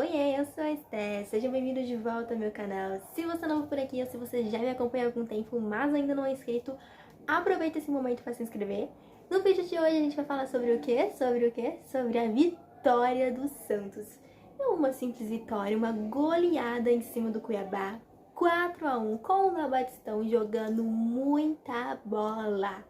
Oiê, eu sou a Esté, seja bem-vindo de volta ao meu canal. Se você é novo por aqui ou se você já me acompanha há algum tempo, mas ainda não é inscrito, aproveita esse momento para se inscrever. No vídeo de hoje a gente vai falar sobre o quê? Sobre a vitória do Santos. Não uma simples vitória, uma goleada em cima do Cuiabá, 4-1, com o Léo Batistão jogando muita bola.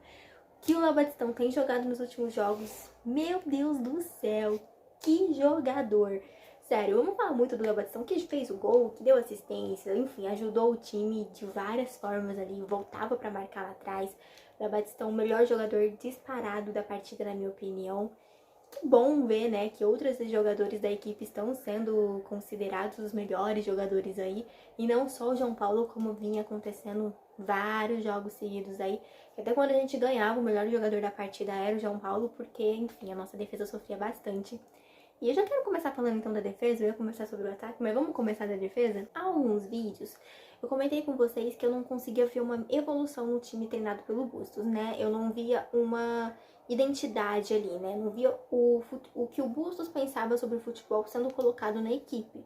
Que o Léo Batistão tem jogado nos últimos jogos, meu Deus do céu, que jogador! Sério, vamos falar muito do Léo Batistão, que fez o gol, que deu assistência, enfim, ajudou o time de várias formas ali, voltava pra marcar lá atrás. Léo Batistão, o melhor jogador disparado da partida, na minha opinião. Que bom ver, né, que outros jogadores da equipe estão sendo considerados os melhores jogadores aí, e não só o João Paulo, como vinha acontecendo vários jogos seguidos aí. Até quando a gente ganhava, o melhor jogador da partida era o João Paulo, porque, enfim, a nossa defesa sofria bastante. E eu já quero começar falando então da defesa, eu ia começar sobre o ataque, mas vamos começar da defesa? Há alguns vídeos eu comentei com vocês que eu não conseguia ver uma evolução no time treinado pelo Bustos, né? Eu não via uma identidade ali, né? Não via o que o Bustos pensava sobre o futebol sendo colocado na equipe.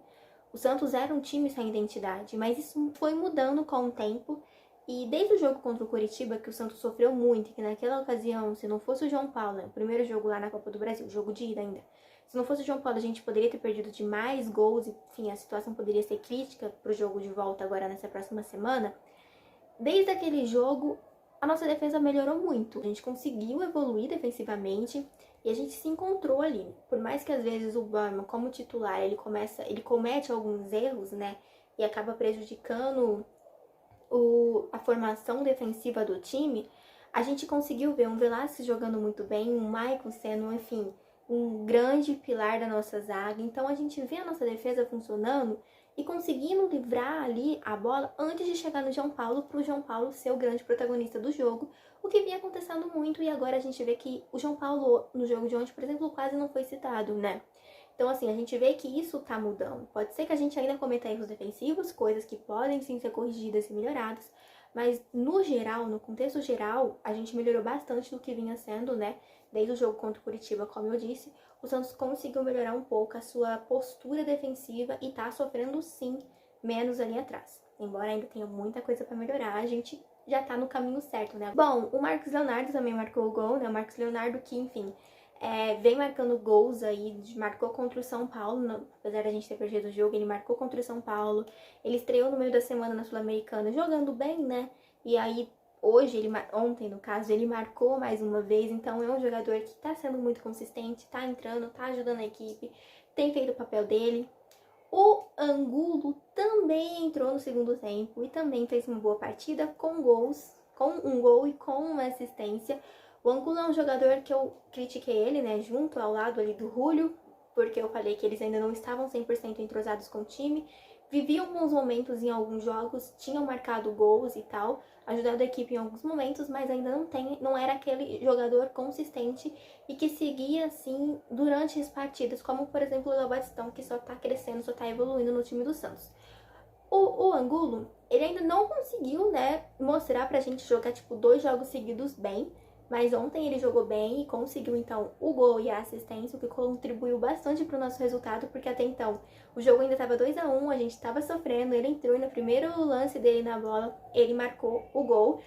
O Santos era um time sem identidade, mas isso foi mudando com o tempo. E desde o jogo contra o Coritiba, que o Santos sofreu muito, que naquela ocasião, se não fosse o João Paulo, né, o primeiro jogo lá na Copa do Brasil, jogo de ida ainda, se não fosse o João Paulo, a gente poderia ter perdido de mais gols, enfim, a situação poderia ser crítica pro jogo de volta agora nessa próxima semana. Desde aquele jogo, a nossa defesa melhorou muito. A gente conseguiu evoluir defensivamente e a gente se encontrou ali. Por mais que às vezes o Bauerman, como titular, ele comete alguns erros, né, e acaba prejudicando a formação defensiva do time, a gente conseguiu ver um Velasquez jogando muito bem, um Maicon sendo, enfim, um grande pilar da nossa zaga. Então a gente vê a nossa defesa funcionando e conseguindo livrar ali a bola antes de chegar no João Paulo, para o João Paulo ser o grande protagonista do jogo, o que vinha acontecendo muito. E agora a gente vê que o João Paulo, no jogo de ontem, por exemplo, quase não foi citado, né? Então, assim, a gente vê que isso tá mudando. Pode ser que a gente ainda cometa erros defensivos, coisas que podem sim ser corrigidas e melhoradas, mas no geral, no contexto geral, a gente melhorou bastante do que vinha sendo, né? Desde o jogo contra o Coritiba, como eu disse, o Santos conseguiu melhorar um pouco a sua postura defensiva e tá sofrendo sim menos ali atrás. Embora ainda tenha muita coisa para melhorar, a gente já tá no caminho certo, né? Bom, o Marcos Leonardo também marcou o gol, né? O Marcos Leonardo que, enfim, vem marcando gols aí, marcou contra o São Paulo, apesar da gente ter perdido o jogo, ele marcou contra o São Paulo, ele estreou no meio da semana na Sul-Americana, jogando bem, né? E aí, ontem no caso, ele marcou mais uma vez, então é um jogador que tá sendo muito consistente, tá entrando, tá ajudando a equipe, tem feito o papel dele. O Angulo também entrou no segundo tempo e também fez uma boa partida com um gol e com uma assistência. O Angulo é um jogador que eu critiquei ele, né, junto ao lado ali do Julio, porque eu falei que eles ainda não estavam 100% entrosados com o time. Viviam bons momentos em alguns jogos, tinham marcado gols e tal, ajudado a equipe em alguns momentos, mas ainda não era aquele jogador consistente e que seguia assim durante as partidas, como por exemplo o Léo Batistão, que só tá crescendo, só tá evoluindo no time do Santos. O Angulo, ele ainda não conseguiu, né, mostrar pra gente jogar tipo 2 jogos seguidos bem, mas ontem ele jogou bem e conseguiu, então, o gol e a assistência, o que contribuiu bastante para o nosso resultado, porque até então o jogo ainda estava 2-1, a gente estava sofrendo, ele entrou e no primeiro lance dele na bola, ele marcou o gol.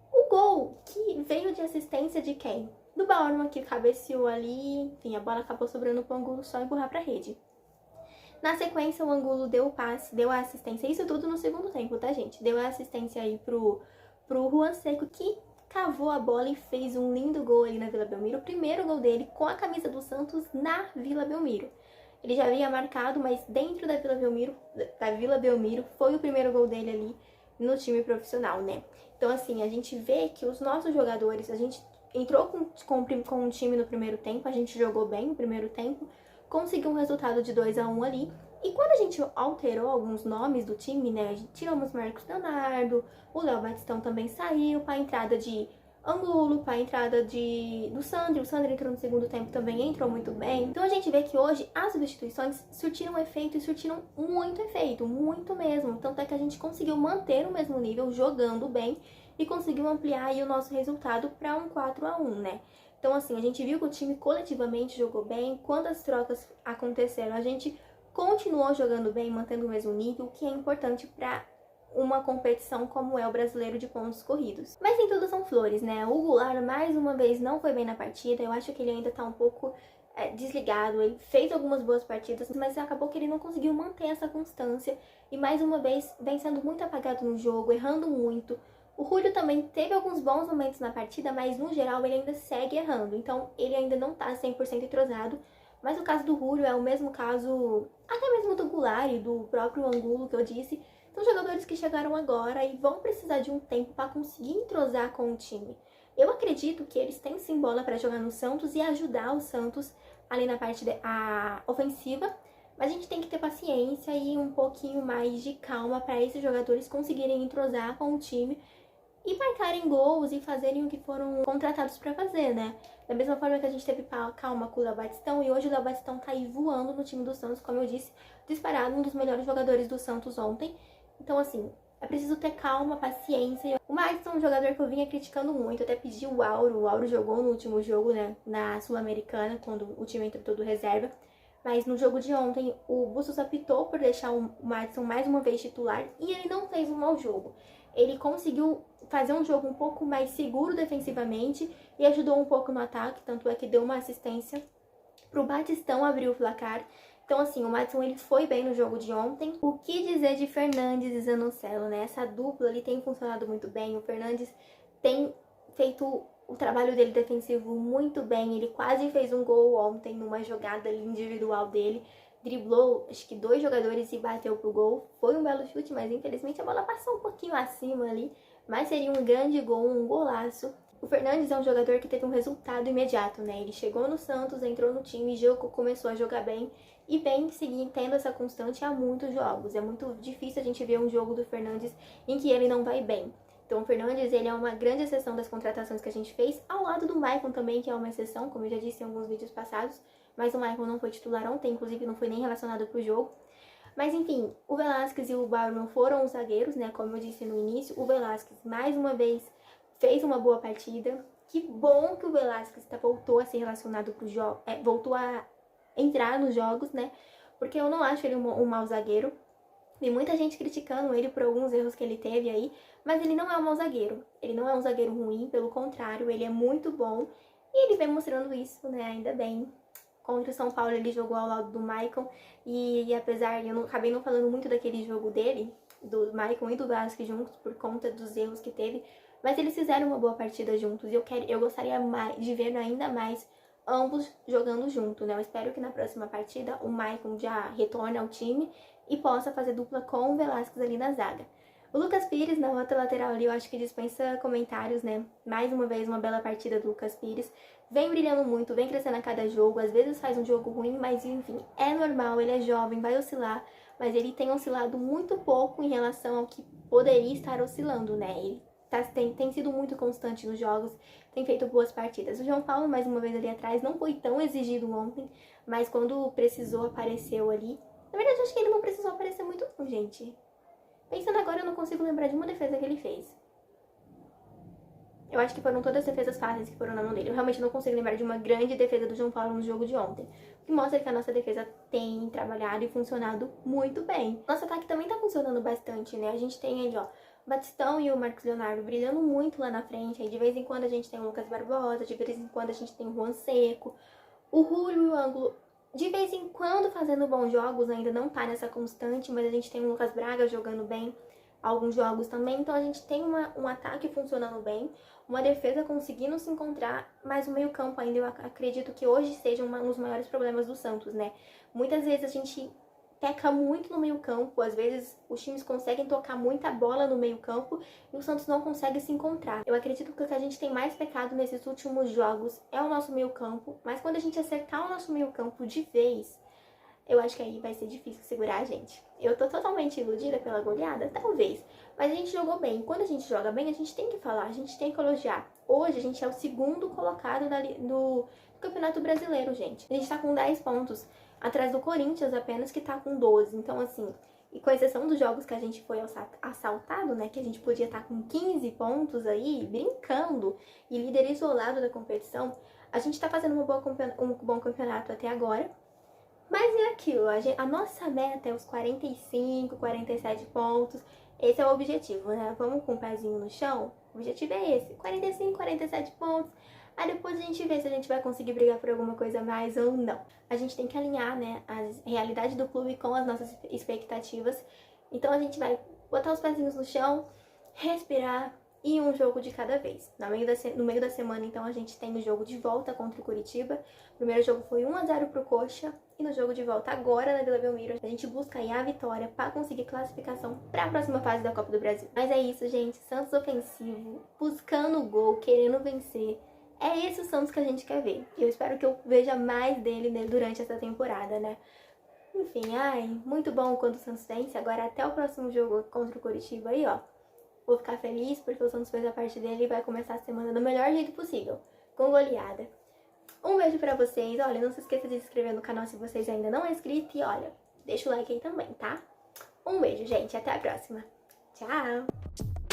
O gol que veio de assistência de quem? Do Bauerman, que cabeceou ali, enfim, a bola acabou sobrando pro Angulo só empurrar pra rede. Na sequência, o Angulo deu o passe, deu a assistência, isso tudo no segundo tempo, tá, gente? Deu a assistência aí pro Juan Seco, que cavou a bola e fez um lindo gol ali na Vila Belmiro, o primeiro gol dele com a camisa do Santos na Vila Belmiro. Ele já havia marcado, mas dentro da Vila Belmiro foi o primeiro gol dele ali no time profissional, né? Então, assim, a gente vê que os nossos jogadores, a gente entrou com um time no primeiro tempo, a gente jogou bem no primeiro tempo, conseguiu um resultado de 2-1 ali. E quando a gente alterou alguns nomes do time, né, a gente tiramos Marcos Leonardo, o Léo Batistão também saiu, para a entrada de Angulo, para a entrada do Sandro. O Sandro entrou no segundo tempo também, entrou muito bem. Então a gente vê que hoje as substituições surtiram efeito e surtiram muito efeito, muito mesmo. Tanto é que a gente conseguiu manter o mesmo nível jogando bem e conseguiu ampliar aí o nosso resultado para um 4-1, né? Então, assim, a gente viu que o time coletivamente jogou bem. Quando as trocas aconteceram, a gente continuou jogando bem, mantendo o mesmo nível, o que é importante para uma competição como é o Brasileiro de Pontos Corridos. Mas nem tudo são flores, né? O Goulart, mais uma vez, não foi bem na partida. Eu acho que ele ainda tá um pouco desligado. Ele fez algumas boas partidas, mas acabou que ele não conseguiu manter essa constância. E mais uma vez, vem sendo muito apagado no jogo, errando muito. O Julio também teve alguns bons momentos na partida, mas no geral ele ainda segue errando. Então ele ainda não tá 100% entrosado. Mas o caso do Julio é o mesmo caso, até mesmo do Goulart e do próprio Angulo que eu disse. São jogadores que chegaram agora e vão precisar de um tempo para conseguir entrosar com o time. Eu acredito que eles têm sim bola para jogar no Santos e ajudar o Santos ali na parte ofensiva, mas a gente tem que ter paciência e um pouquinho mais de calma para esses jogadores conseguirem entrosar com o time e marcarem gols e fazerem o que foram contratados para fazer, né? Da mesma forma que a gente teve calma com o Léo Batistão, e hoje o Léo Batistão tá aí voando no time do Santos, como eu disse, disparado, um dos melhores jogadores do Santos ontem. Então, assim, é preciso ter calma, paciência. O Maicon é um jogador que eu vinha criticando muito, até pedi o Auro jogou no último jogo, né, na Sul-Americana, quando o time entrou todo reserva. Mas no jogo de ontem, o Bustos apitou por deixar o Maicon mais uma vez titular e ele não fez um mau jogo. Ele conseguiu fazer um jogo um pouco mais seguro defensivamente e ajudou um pouco no ataque, tanto é que deu uma assistência pro Batistão abrir o placar. Então, assim, o Madison ele foi bem no jogo de ontem. O que dizer de Fernandes e Zanocelo, né? Essa dupla ali tem funcionado muito bem. O Fernandes tem feito o trabalho dele defensivo muito bem. Ele quase fez um gol ontem numa jogada ali individual dele. Driblou, acho que 2 jogadores e bateu pro gol. Foi um belo chute, mas infelizmente a bola passou um pouquinho acima ali. Mas seria um grande gol, um golaço. O Fernandes é um jogador que teve um resultado imediato, né? Ele chegou no Santos, entrou no time, começou a jogar bem e vem seguindo tendo essa constante há muitos jogos. É muito difícil a gente ver um jogo do Fernandes em que ele não vai bem. Então o Fernandes, ele é uma grande exceção das contratações que a gente fez, ao lado do Maicon também, que é uma exceção, como eu já disse em alguns vídeos passados, mas o Maicon não foi titular ontem, inclusive não foi nem relacionado pro jogo. Mas enfim, o Velasquez e o Bauerman foram os zagueiros, né? Como eu disse no início, o Velasquez mais uma vez fez uma boa partida. Que bom que o Velasquez voltou a ser relacionado pro jogo, voltou a entrar nos jogos, né? Porque eu não acho ele um mau zagueiro. Tem muita gente criticando ele por alguns erros que ele teve aí, mas ele não é um mau zagueiro. Ele não é um zagueiro ruim, pelo contrário, ele é muito bom. E ele vem mostrando isso, né? Ainda bem. Contra o São Paulo ele jogou ao lado do Maicon e apesar de eu acabei não falando muito daquele jogo dele, do Maicon e do Velasquez juntos por conta dos erros que teve, mas eles fizeram uma boa partida juntos e eu gostaria de ver ainda mais ambos jogando junto, né? Eu espero que na próxima partida o Maicon já retorne ao time e possa fazer dupla com o Velasquez ali na zaga. O Lucas Pires, na outra lateral ali, eu acho que dispensa comentários, né? Mais uma vez, uma bela partida do Lucas Pires. Vem brilhando muito, vem crescendo a cada jogo. Às vezes faz um jogo ruim, mas enfim, é normal, ele é jovem, vai oscilar. Mas ele tem oscilado muito pouco em relação ao que poderia estar oscilando, né? Ele tem sido muito constante nos jogos, tem feito boas partidas. O João Paulo, mais uma vez ali atrás, não foi tão exigido ontem, mas quando precisou, apareceu ali. Na verdade, acho que ele não precisou aparecer muito não, gente. Pensando agora, eu não consigo lembrar de uma defesa que ele fez. Eu acho que foram todas defesas fáceis que foram na mão dele. Eu realmente não consigo lembrar de uma grande defesa do João Paulo no jogo de ontem. O que mostra que a nossa defesa tem trabalhado e funcionado muito bem. Nosso ataque também tá funcionando bastante, né? A gente tem ali, ó, o Batistão e o Marcos Leonardo brilhando muito lá na frente. Aí de vez em quando a gente tem o Lucas Barbosa, de vez em quando a gente tem o Juan Seco. O Julio e o Ângulo, de vez em quando fazendo bons jogos, ainda não tá nessa constante, mas a gente tem o Lucas Braga jogando bem alguns jogos também, então a gente tem um ataque funcionando bem, uma defesa conseguindo se encontrar, mas o meio campo ainda eu acredito que hoje seja um dos maiores problemas do Santos, né? Muitas vezes a gente peca muito no meio campo, às vezes os times conseguem tocar muita bola no meio campo e o Santos não consegue se encontrar. Eu acredito que o que a gente tem mais pecado nesses últimos jogos é o nosso meio campo, mas quando a gente acertar o nosso meio campo de vez, eu acho que aí vai ser difícil segurar a gente. Eu tô totalmente iludida pela goleada? Talvez. Mas a gente jogou bem. Quando a gente joga bem, a gente tem que falar, a gente tem que elogiar. Hoje a gente é o segundo colocado no Campeonato Brasileiro, gente. A gente tá com 10 pontos, atrás do Corinthians apenas, que tá com 12. Então, assim, e com exceção dos jogos que a gente foi assaltado, né, que a gente podia estar com 15 pontos aí, brincando, e líder isolado da competição, a gente tá fazendo um bom campeonato até agora. Mas é aquilo, a nossa meta é os 45, 47 pontos. Esse é o objetivo, né? Vamos com o pezinho no chão. O objetivo é esse, 45, 47 pontos. Aí depois a gente vê se a gente vai conseguir brigar por alguma coisa a mais ou não. A gente tem que alinhar, né, a realidade do clube com as nossas expectativas. Então a gente vai botar os pezinhos no chão, respirar e um jogo de cada vez. No meio da semana, então, a gente tem o jogo de volta contra o Curitiba. O primeiro jogo foi 1-0 pro Coxa. E no jogo de volta agora na Vila Belmiro, a gente busca aí a vitória para conseguir classificação para a próxima fase da Copa do Brasil. Mas é isso, gente. Santos ofensivo, buscando o gol, querendo vencer. É esse o Santos que a gente quer ver. Eu espero que eu veja mais dele, né, durante essa temporada, né? Enfim, muito bom quando o Santos vence. Agora até o próximo jogo contra o Curitiba aí, ó. Vou ficar feliz porque o Santos fez a parte dele e vai começar a semana do melhor jeito possível, com goleada. Um beijo pra vocês. Olha, não se esqueça de se inscrever no canal se vocês ainda não é inscrito. E olha, deixa o like aí também, tá? Um beijo, gente. Até a próxima. Tchau!